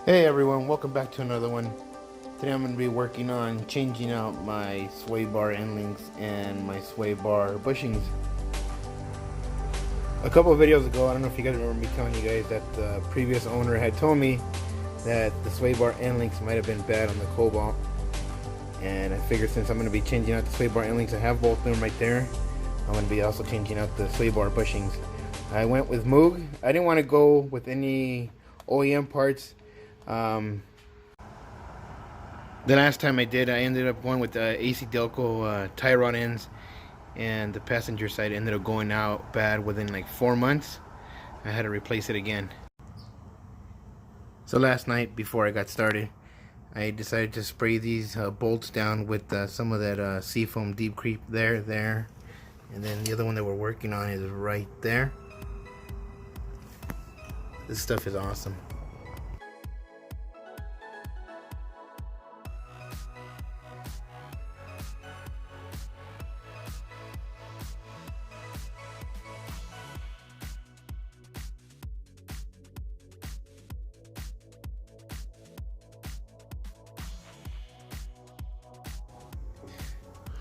Hey everyone, welcome back to another one. Today I'm going to be working on changing out my sway bar end links and my sway bar bushings. A couple of videos ago, I don't know if you guys remember me telling you guys that the previous owner had told me that the sway bar end links might have been bad on the COBALT. And I figured since I'm going to be changing out the sway bar end links, I have both of them right there. I'm going to be also changing out the sway bar bushings. I went with MOOG. I didn't want to go with any OEM parts. The last time I did, I ended up going with the AC Delco tie rod ends, and the passenger side ended up going out bad within like 4 months. I had to replace it again. So last night before I got started, I decided to spray these bolts down with some of that seafoam deep creep there, and then the other one that we're working on is right there. This stuff is awesome.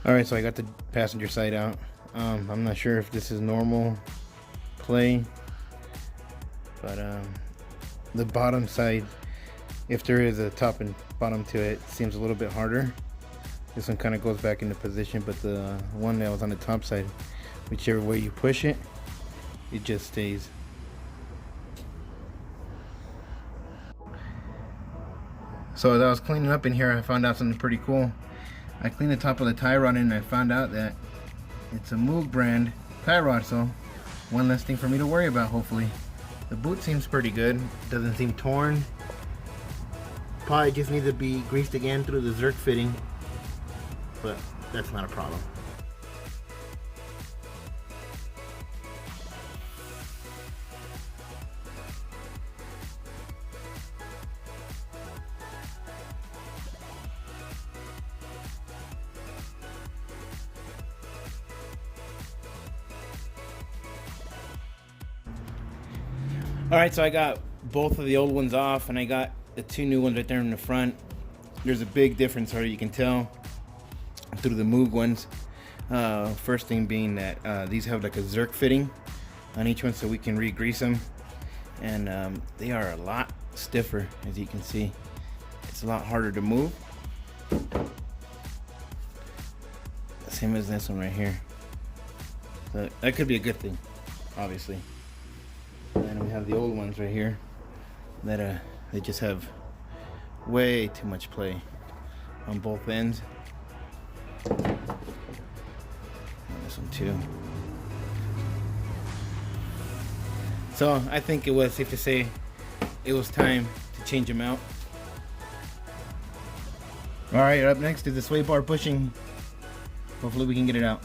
Alright, so I got the passenger side out. I'm not sure if this is normal play, but the bottom side, if there is a top and bottom to it, seems a little bit harder. This one kind of goes back into position, but the one that was on the top side, whichever way you push it, it just stays. So as I was cleaning up in here, I found out something pretty cool. I cleaned the top of the tie rod and I found out that it's a MOOG brand tie rod, so one less thing for me to worry about, hopefully. The boot seems pretty good, doesn't seem torn. Probably just needs to be greased again through the Zerk fitting, but that's not a problem. Alright, so I got both of the old ones off and I got the two new ones right there in the front. There's a big difference, already you can tell through the MOOG ones. First thing being that these have like a Zerk fitting on each one, so we can re-grease them. And they are a lot stiffer, as you can see. It's a lot harder to move. Same as this one right here. So that could be a good thing, obviously. And we have the old ones right here that they just have way too much play on both ends. And this one too. So I think it was safe to say it was time to change them out. Alright, up next is the sway bar bushing. Hopefully we can get it out.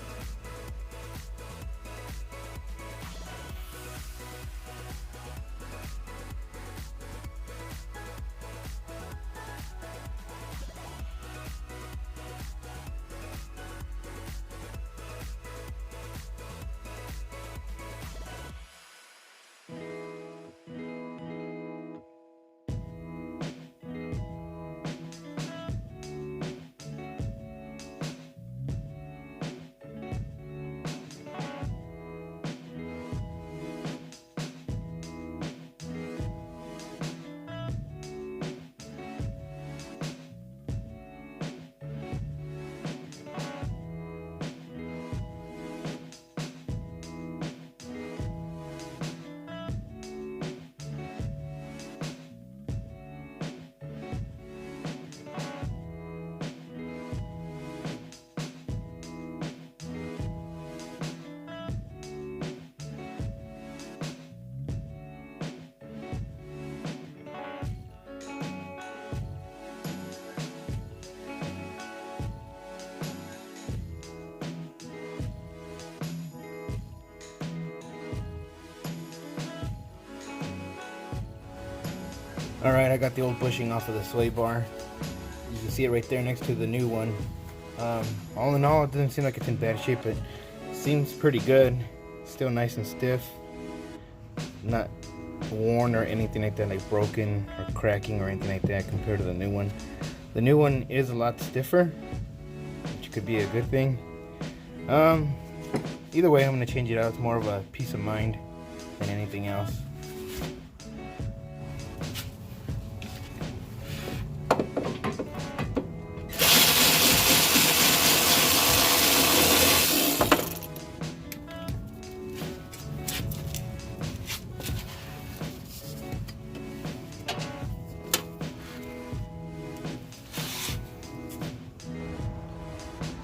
Alright, I got the old bushing off of the sway bar. You can see it right there next to the new one. All in all, it doesn't seem like it's in bad shape. It seems pretty good. Still nice and stiff. Not worn or anything like that, like broken or cracking or anything like that compared to the new one. The new one is a lot stiffer, which could be a good thing. Either way, I'm going to change it out. It's more of a peace of mind than anything else.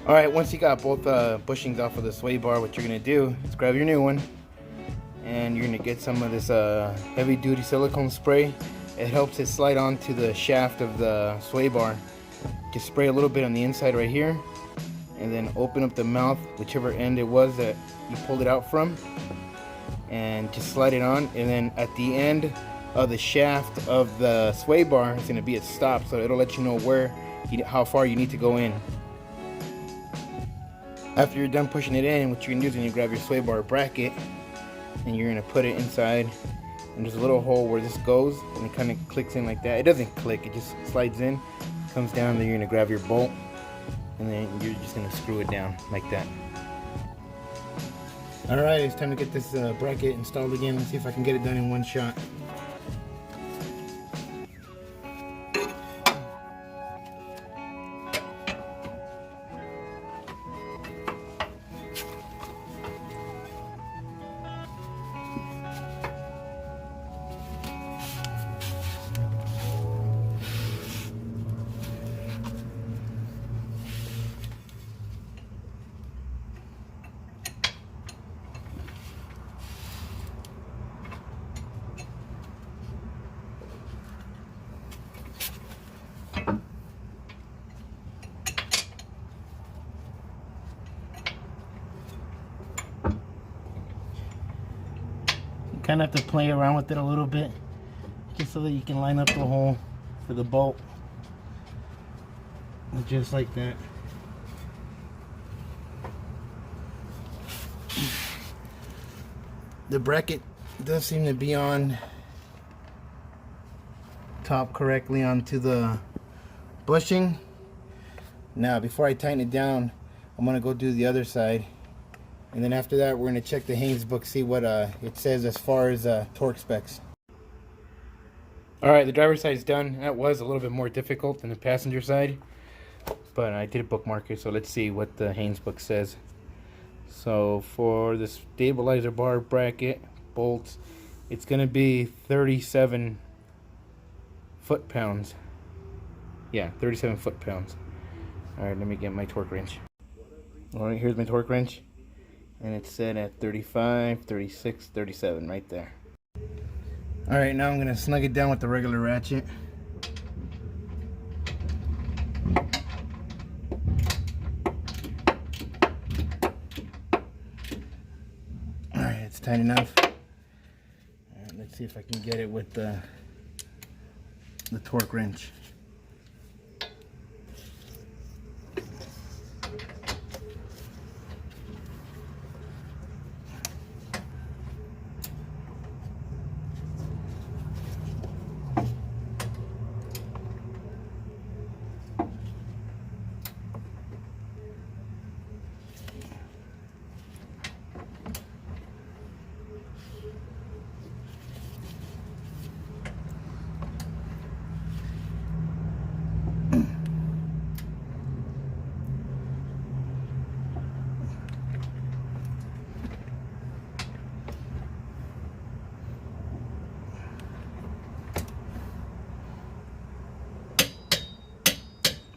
Alright, once you got both bushings off of the sway bar, what you're going to do is grab your new one and you're going to get some of this heavy duty silicone spray. It helps it slide onto the shaft of the sway bar. Just spray a little bit on the inside right here and then open up the mouth, whichever end it was that you pulled it out from, and just slide it on, and then at the end of the shaft of the sway bar it's going to be at stop, so it'll let you know how far you need to go in. After you're done pushing it in, what you're going to do is you're going to grab your sway bar bracket and you're going to put it inside, and there's a little hole where this goes and it kind of clicks in like that. It doesn't click, it just slides in, comes down, then you're going to grab your bolt and then you're just going to screw it down like that. Alright, it's time to get this bracket installed again. Let's see if I can get it done in one shot. Kind of have to play around with it a little bit just so that you can line up the hole for the bolt, just like that. The bracket does seem to be on top correctly onto the bushing. Now before I tighten it down, I'm going to go do the other side. And then after that, we're going to check the Haynes book, see what it says as far as torque specs. Alright, the driver's side is done. That was a little bit more difficult than the passenger side, but I did a bookmark it, so let's see what the Haynes book says. So for the stabilizer bar bracket bolts, it's going to be 37 foot-pounds. Yeah, 37 foot-pounds. Alright, let me get my torque wrench. Alright, here's my torque wrench. And it's set at 35, 36, 37 right there. Alright, now I'm going to snug it down with the regular ratchet. Alright, it's tight enough. Alright, let's see if I can get it with the torque wrench.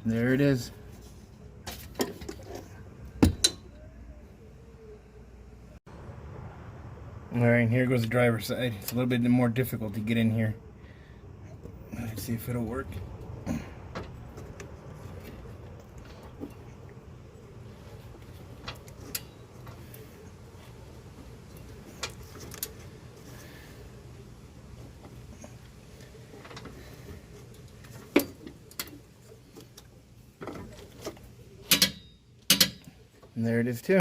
There it is. Alright, here goes the driver's side. It's a little bit more difficult to get in here. Let's see if it'll work. And there it is too.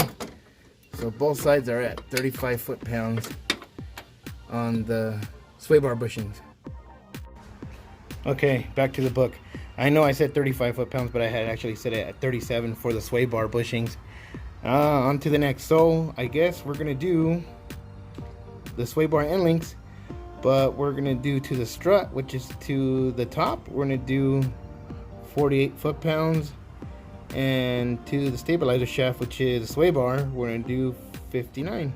So both sides are at 35 foot-pounds on the sway bar bushings. Okay, back to the book. I know I said 35 foot-pounds, but I had actually set it at 37 for the sway bar bushings. On to the next. So I guess we're gonna do the sway bar end links, but we're gonna do to the strut, which is to the top, we're gonna do 48 foot-pounds, and to the stabilizer shaft, which is the sway bar, we're gonna do 59.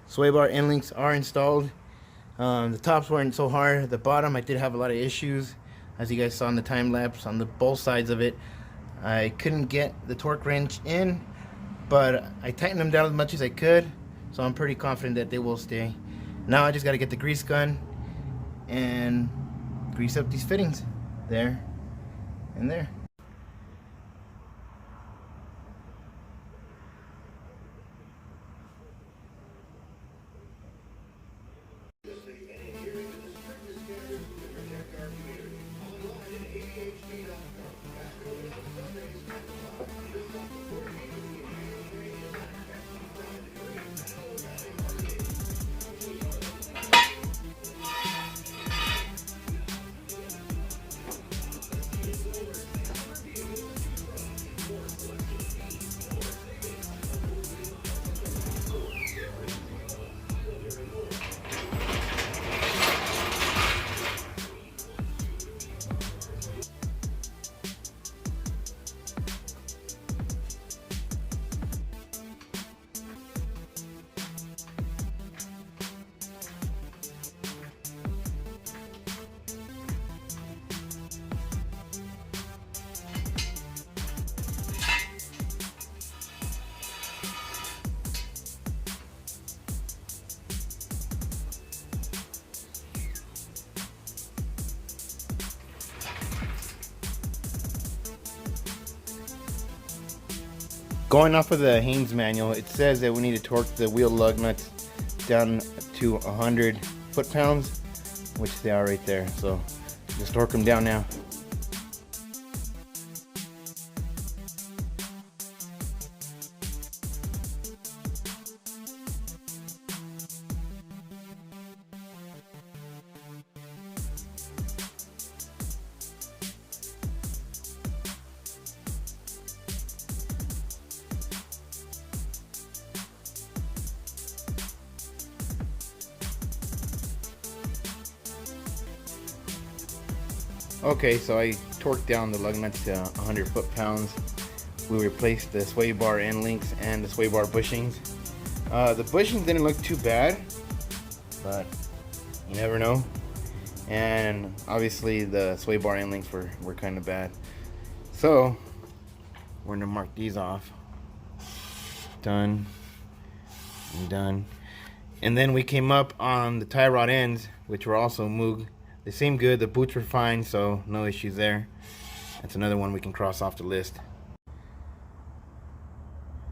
Sway bar end links are installed. The tops weren't so hard. The bottom, I did have a lot of issues, as you guys saw in the time lapse on the both sides of it. I couldn't get the torque wrench in, but I tightened them down as much as I could, so I'm pretty confident that they will stay. Now I just got to get the grease gun and grease up these fittings. there, and there. Going off of the Haynes manual, it says that we need to torque the wheel lug nuts down to 100 foot-pounds, which they are right there. So just torque them down now. Okay, so I torqued down the lug nuts to 100 foot-pounds. We replaced the sway bar end links and the sway bar bushings. The bushings didn't look too bad, but you never know. And obviously the sway bar end links were kind of bad. So we're gonna mark these off. Done and done. And then we came up on the tie rod ends, which were also Moog. They seem good, the boots were fine, so no issues there. That's another one we can cross off the list.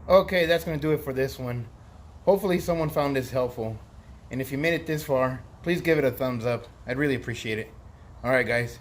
Okay, that's going to do it for this one. Hopefully someone found this helpful. And if you made it this far, please give it a thumbs up. I'd really appreciate it. Alright guys,